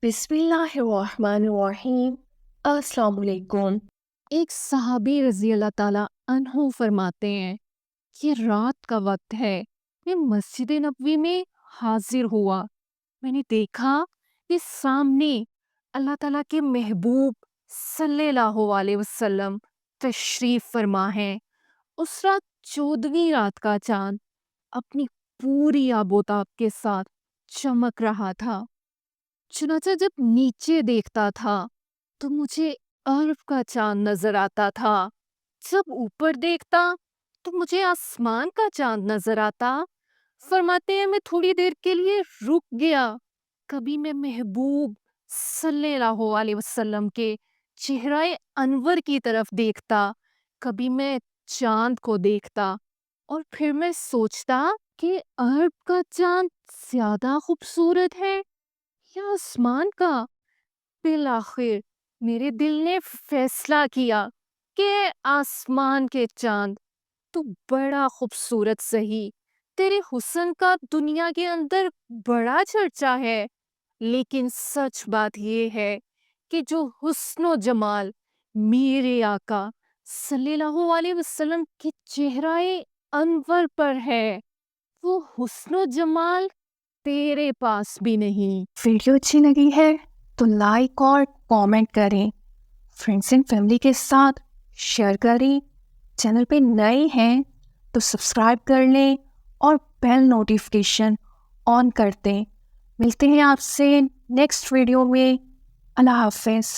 بسم اللہ الرحمن الرحیم۔ السلام علیکم۔ ایک صحابی رضی اللہ تعالیٰ عنہ فرماتے ہیں کہ رات کا وقت ہے، میں مسجد نبوی میں حاضر ہوا۔ میں نے دیکھا کہ سامنے اللہ تعالیٰ کے محبوب صلی اللہ علیہ وسلم تشریف فرما ہے۔ اس رات 14ویں رات کا چاند اپنی پوری آب و تاب کے ساتھ چمک رہا تھا۔ چنانچہ جب نیچے دیکھتا تھا تو مجھے عرب کا چاند نظر آتا تھا، جب اوپر دیکھتا تو مجھے آسمان کا چاند نظر آتا۔ فرماتے ہیں میں تھوڑی دیر کے لیے رک گیا، کبھی میں محبوب صلی اللہ علیہ وسلم کے چہرہ انور کی طرف دیکھتا، کبھی میں چاند کو دیکھتا، اور پھر میں سوچتا کہ عرب کا چاند زیادہ خوبصورت ہے یا آسمان کا۔ بالآخر میرے دل نے فیصلہ کیا کہ آسمان کے چاند تو بڑا خوبصورت سہی، تیرے حسن کا دنیا کے اندر بڑا چرچا ہے، لیکن سچ بات یہ ہے کہ جو حسن و جمال میرے آقا صلی اللہ علیہ وسلم کے چہرہ انور پر ہے، وہ حسن و جمال تیرے پاس بھی نہیں۔ ویڈیو اچھی لگی ہے تو لائک اور کامنٹ کریں، فرینڈس اینڈ فیملی کے ساتھ شیئر کریں، چینل پہ نئے ہیں تو سبسکرائب کر لیں اور بیل نوٹیفیکیشن آن کر دیں۔ ملتے ہیں آپ سے نیکسٹ ویڈیو میں۔ اللہ حافظ۔